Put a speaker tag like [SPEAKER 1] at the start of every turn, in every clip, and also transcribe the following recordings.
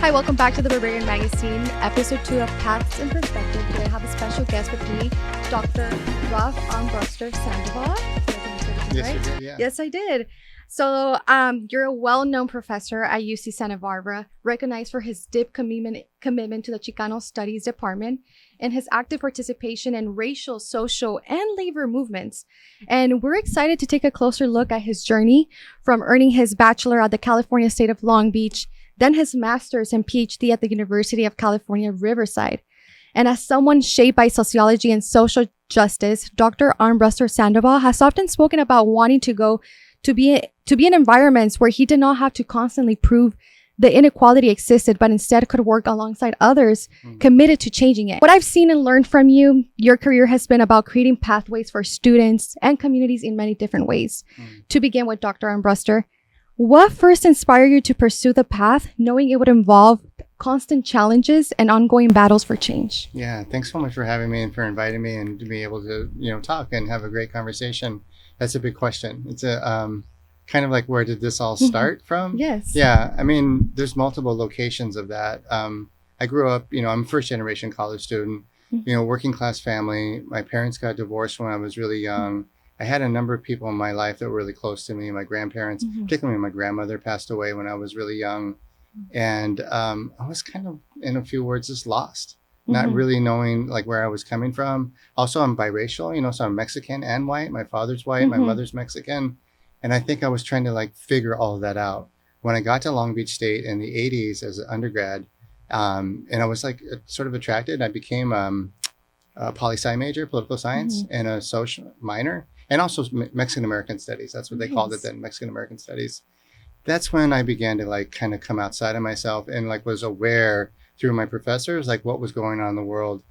[SPEAKER 1] Hi, welcome back to the Barbarian Magazine, episode 2 of Paths and Perspective. Today I have a special guest with me, Dr. Armbruster-Sandoval.
[SPEAKER 2] Yes, you did, yeah.
[SPEAKER 1] Yes, I did. So you're a well-known professor at UC Santa Barbara, recognized for his deep commitment to the Chicano Studies Department and his active participation in racial, social, and labor movements. And we're excited to take a closer look at his journey from earning his bachelor at the California State of Long Beach, then his master's and Ph.D. at the University of California, Riverside. And as someone shaped by sociology and social justice, Dr. Armbruster-Sandoval has often spoken about wanting to be in environments where he did not have to constantly prove the inequality existed, but instead could work alongside others committed to changing it. What I've seen and learned from you, your career has been about creating pathways for students and communities in many different ways. To begin with, Dr. Armbruster, what first inspired you to pursue the path, knowing it would involve constant challenges and ongoing battles for change?
[SPEAKER 2] Yeah, thanks so much for having me and for inviting me and to be able to, talk and have a great conversation. That's a big question. It's a kind of like, where did this all start from?
[SPEAKER 1] Yes.
[SPEAKER 2] Yeah, I mean, there's multiple locations of that. I grew up, I'm a first generation college student, working class family. My parents got divorced when I was really young. I had a number of people in my life that were really close to me. My grandparents, particularly my grandmother, passed away when I was really young. And I was kind of, in a few words, just lost, not really knowing like where I was coming from. Also, I'm biracial, so I'm Mexican and white. My father's white, my mother's Mexican. And I think I was trying to like figure all of that out. When I got to Long Beach State in the 80s as an undergrad, and I was like sort of attracted, I became a poli-sci major, political science, and a social minor. And also Mexican-American studies. That's what they called it then, Mexican-American studies. That's when I began to like kind of come outside of myself and like was aware through my professors, like what was going on in the world.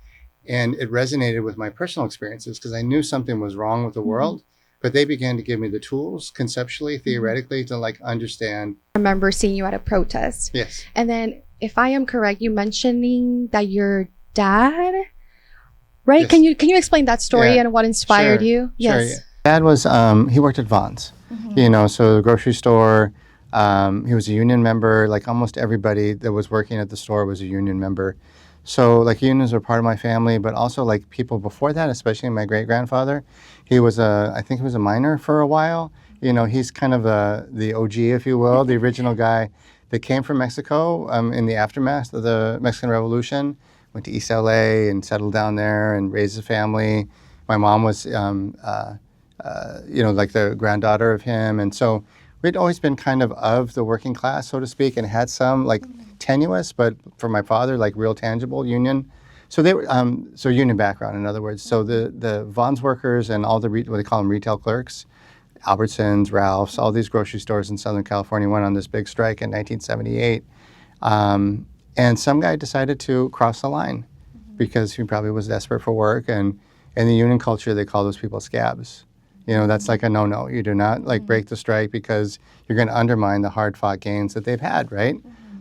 [SPEAKER 2] And it resonated with my personal experiences because I knew something was wrong with the world, but they began to give me the tools conceptually, theoretically to like understand.
[SPEAKER 1] I remember seeing you at a protest.
[SPEAKER 2] Yes.
[SPEAKER 1] And then if I am correct, you mentioning that your dad, right?
[SPEAKER 2] Yes.
[SPEAKER 1] Can you explain that story and what inspired you? Yes.
[SPEAKER 2] Sure. Dad was, he worked at Vons, so the grocery store. He was a union member. Like almost everybody that was working at the store was a union member. So like unions were part of my family, but also like people before that, especially my great grandfather. He was I think he was a miner for a while. He's kind of the OG, if you will, the original guy that came from Mexico in the aftermath of the Mexican Revolution. Went to East LA and settled down there and raised a family. My mom was like the granddaughter of him. And so we'd always been kind of the working class, so to speak, and had some like tenuous, but for my father, like real tangible union. So they were, so union background, in other words. So the Vons workers and all the, what they call them, retail clerks, Albertsons, Ralph's, all these grocery stores in Southern California went on this big strike in 1978. And some guy decided to cross the line because he probably was desperate for work. And in the union culture, they call those people scabs. That's like a no-no. You do not like break the strike because you're going to undermine the hard-fought gains that they've had, right?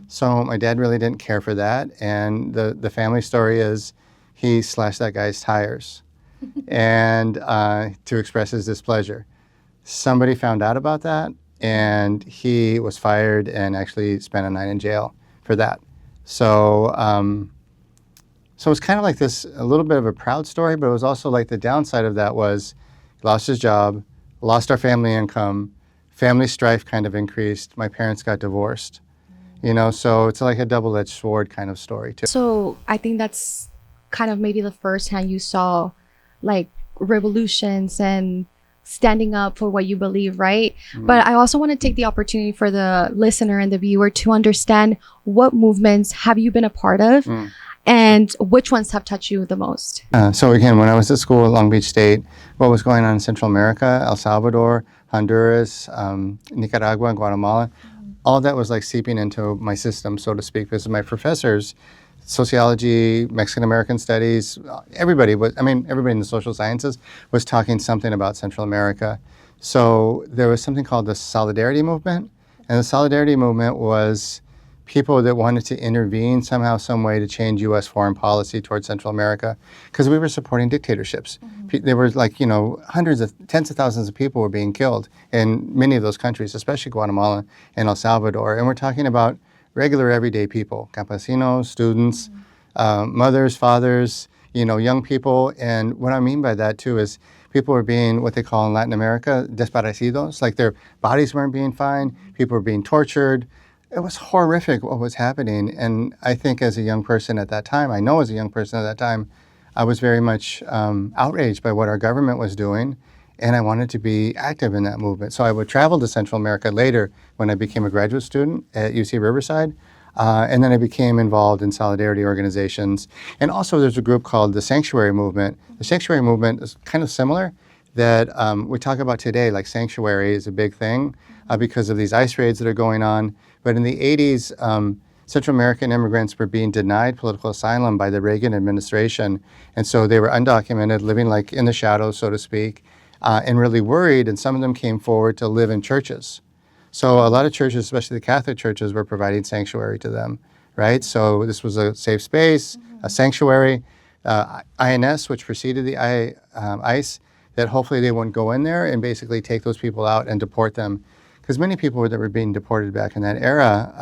[SPEAKER 2] So my dad really didn't care for that. And the family story is he slashed that guy's tires and to express his displeasure. Somebody found out about that, and he was fired and actually spent a night in jail for that. So it's kind of like this, a little bit of a proud story, but it was also like the downside of that was lost his job, lost our family income, family strife kind of increased. My parents got divorced, so it's like a double-edged sword kind of story too.
[SPEAKER 1] So I think that's kind of maybe the first time you saw like revolutions and standing up for what you believe, right? But I also want to take the opportunity for the listener and the viewer to understand what movements have you been a part of and which ones have touched you the most?
[SPEAKER 2] So again, when I was at school at Long Beach State, what was going on in Central America, El Salvador, Honduras, Nicaragua, and Guatemala, all that was like seeping into my system, so to speak, because my professors, sociology, Mexican-American studies, everybody in the social sciences was talking something about Central America. So there was something called the Solidarity Movement, and the Solidarity Movement was people that wanted to intervene somehow, some way to change U.S. foreign policy towards Central America, because we were supporting dictatorships. There were like, tens of thousands of people were being killed in many of those countries, especially Guatemala and El Salvador. And we're talking about regular everyday people, campesinos, students, mothers, fathers, young people. And what I mean by that too is people were being what they call in Latin America desaparecidos, like their bodies weren't being found, people were being tortured. It was horrific what was happening. And I think as a young person at that time, I know as a young person at that time, I was very much outraged by what our government was doing. And I wanted to be active in that movement. So I would travel to Central America later when I became a graduate student at UC Riverside. And then I became involved in solidarity organizations. And also there's a group called the Sanctuary Movement. The Sanctuary Movement is kind of similar that we talk about today, like sanctuary is a big thing because of these ICE raids that are going on. But in the 80s, Central American immigrants were being denied political asylum by the Reagan administration. And so they were undocumented, living like in the shadows, so to speak, and really worried. And some of them came forward to live in churches. So a lot of churches, especially the Catholic churches, were providing sanctuary to them, right? So this was a safe space, a sanctuary. INS, which preceded the ICE, that hopefully they wouldn't go in there and basically take those people out and deport them. Because many people that were being deported back in that era,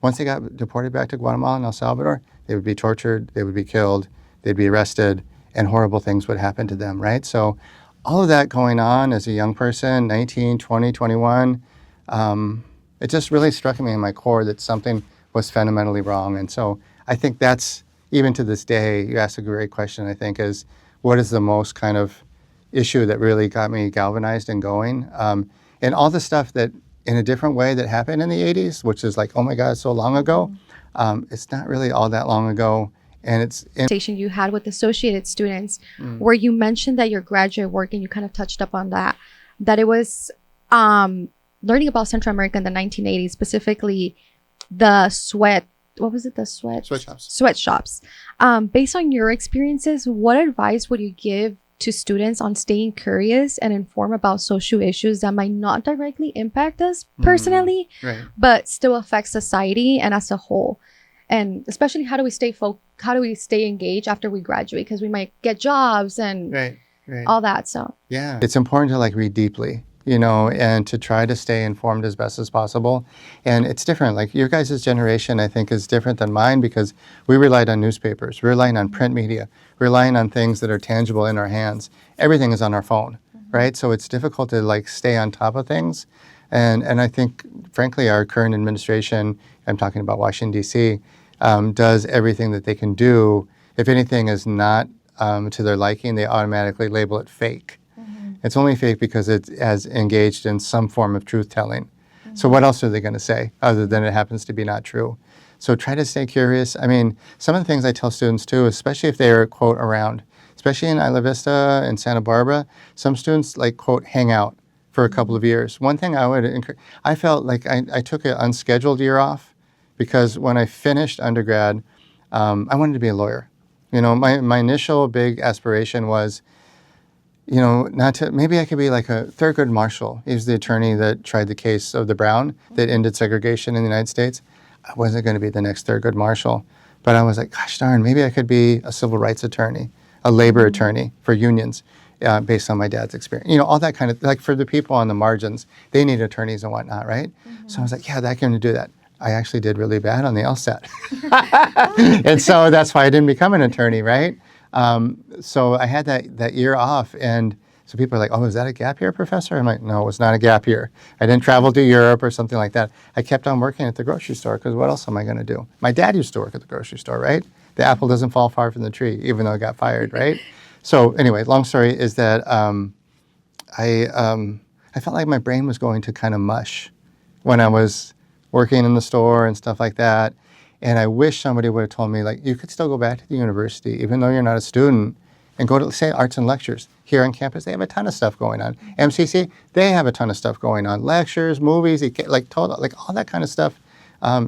[SPEAKER 2] once they got deported back to Guatemala and El Salvador, they would be tortured, they would be killed, they'd be arrested, and horrible things would happen to them, right? So all of that going on as a young person, 19, 20, 21, it just really struck me in my core that something was fundamentally wrong. And so I think that's, even to this day, you asked a great question, I think, is what is the most kind of issue that really got me galvanized and going? And all the stuff that, in a different way, that happened in the 80s, which is like, oh my God, so long ago, it's not really all that long ago. And it's
[SPEAKER 1] conversation you had with associated students where you mentioned that your graduate work, and you kind of touched up on that it was learning about Central America in the 1980s, specifically the sweatshops. Based on your experiences, what advice would you give to students on staying curious and informed about social issues that might not directly impact us personally,
[SPEAKER 2] right,
[SPEAKER 1] but still affect society and as a whole? And especially, how do we stay engaged after we graduate? Because we might get jobs and all that. So
[SPEAKER 2] yeah, it's important to like read deeply, and to try to stay informed as best as possible. And it's different. Like your guys' generation, I think, is different than mine because we relied on newspapers, we relied on print media, relying on things that are tangible in our hands. Everything is on our phone, right? So it's difficult to like stay on top of things. And I think, frankly, our current administration, I'm talking about Washington, D.C., does everything that they can do. If anything is not to their liking, they automatically label it fake. It's only fake because it has engaged in some form of truth-telling. So what else are they going to say other than it happens to be not true? So try to stay curious. I mean, some of the things I tell students too, especially if they're, quote, around, especially in Isla Vista and Santa Barbara, some students, like, quote, hang out for a couple of years. One thing I would encourage, I felt like I took an unscheduled year off because when I finished undergrad, I wanted to be a lawyer. My initial big aspiration was, maybe I could be like a Thurgood Marshall. He was the attorney that tried the case of the Brown that ended segregation in the United States. I wasn't going to be the next Thurgood Marshall, but I was like, gosh darn, maybe I could be a civil rights attorney, a labor attorney for unions, based on my dad's experience. All that kind of, like for the people on the margins, they need attorneys and whatnot, right? So I was like, yeah, I can do that. I actually did really bad on the LSAT. And so that's why I didn't become an attorney, right? So I had that year off, and so people are like, oh, is that a gap year, professor? I'm like, no, it was not a gap year. I didn't travel to Europe or something like that. I kept on working at the grocery store because what else am I going to do? My dad used to work at the grocery store, right? The apple doesn't fall far from the tree, even though I got fired, right? So anyway, long story is that I felt like my brain was going to kind of mush when I was working in the store and stuff like that. And I wish somebody would have told me, like, you could still go back to the university, even though you're not a student, and go to, say, arts and lectures. Here on campus, they have a ton of stuff going on. MCC, they have a ton of stuff going on. Lectures, movies, like all that kind of stuff.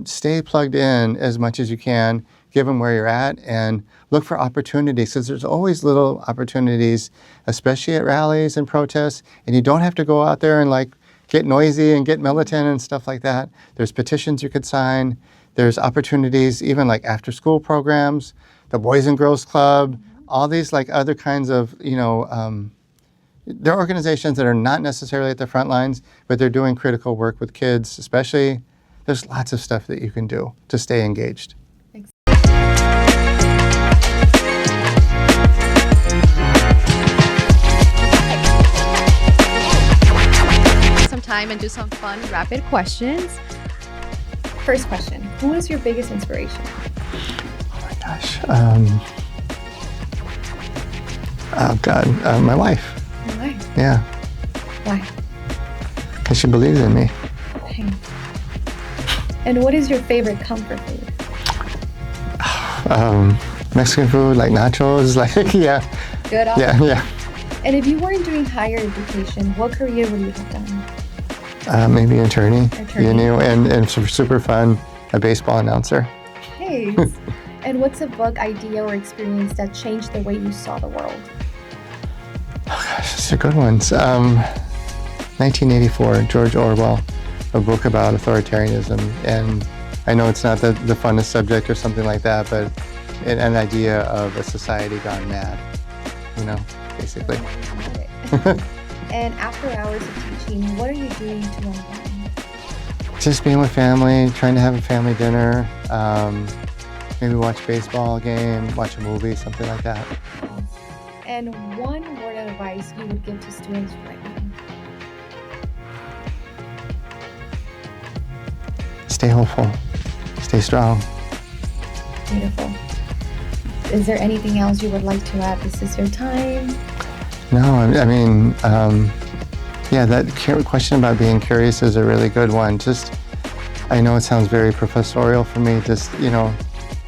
[SPEAKER 2] Stay plugged in as much as you can, given where you're at, and look for opportunities, because there's always little opportunities, especially at rallies and protests, and you don't have to go out there and, like, get noisy and get militant and stuff like that. There's petitions you could sign. There's opportunities, even like after school programs, the Boys and Girls Club, all these like other kinds of, there are organizations that are not necessarily at the front lines, but they're doing critical work with kids, especially. there's lots of stuff that you can do to stay engaged.
[SPEAKER 1] Some time and do some fun rapid questions. First question, who is your biggest inspiration?
[SPEAKER 2] Oh my gosh. Oh God, my wife.
[SPEAKER 1] Your wife?
[SPEAKER 2] Yeah.
[SPEAKER 1] Why?
[SPEAKER 2] Because she believes in me.
[SPEAKER 1] Okay. And what is your favorite comfort food?
[SPEAKER 2] Mexican food, like nachos, like, yeah.
[SPEAKER 1] Good option.
[SPEAKER 2] Yeah, yeah.
[SPEAKER 1] And if you weren't doing higher education, what career would you have done?
[SPEAKER 2] Maybe attorney.
[SPEAKER 1] Attorney.
[SPEAKER 2] You know, and super fun, a baseball announcer.
[SPEAKER 1] Hey. And what's a book, idea, or experience that changed the way you saw the world?
[SPEAKER 2] Oh gosh, these are good ones. 1984, George Orwell, a book about authoritarianism. And I know it's not the funnest subject or something like that, but an idea of a society gone mad, you know, basically.
[SPEAKER 1] And after hours of teaching, what are you doing to unwind?
[SPEAKER 2] Just being with family, trying to have a family dinner, maybe watch a baseball game, watch a movie, something like that.
[SPEAKER 1] And one word of advice you would give to students right now?
[SPEAKER 2] Stay hopeful, stay strong.
[SPEAKER 1] Beautiful. Is there anything else you would like to add? This is your time.
[SPEAKER 2] No, I mean, yeah, that question about being curious is a really good one. Just, I know it sounds very professorial for me, just, you know,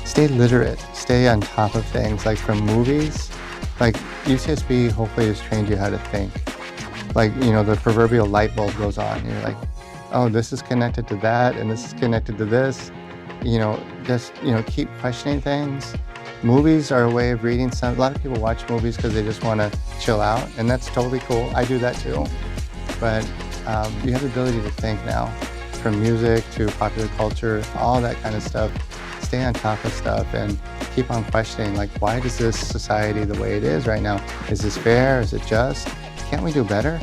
[SPEAKER 2] stay literate, stay on top of things, like from movies. Like UCSB hopefully has trained you how to think. Like, you know, the proverbial light bulb goes on and you're like, oh, this is connected to that and this is connected to this. You know, just, you know, keep questioning things. Movies are a way of reading some. A lot of people watch movies because they just want to chill out, and that's totally cool. I do that too. But you have the ability to think now, from music to popular culture, all that kind of stuff. Stay on top of stuff and keep on questioning, like, why is this society the way it is right now? Is this fair? Is it just? Can't we do better?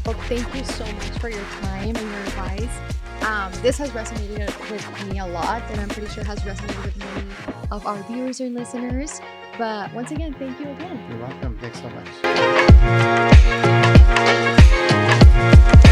[SPEAKER 1] Well, thank you so much for your time and your advice. This has resonated with me a lot, and I'm pretty sure has resonated with many of our viewers and listeners. But once again, thank you again.
[SPEAKER 2] You're welcome. Thanks so much.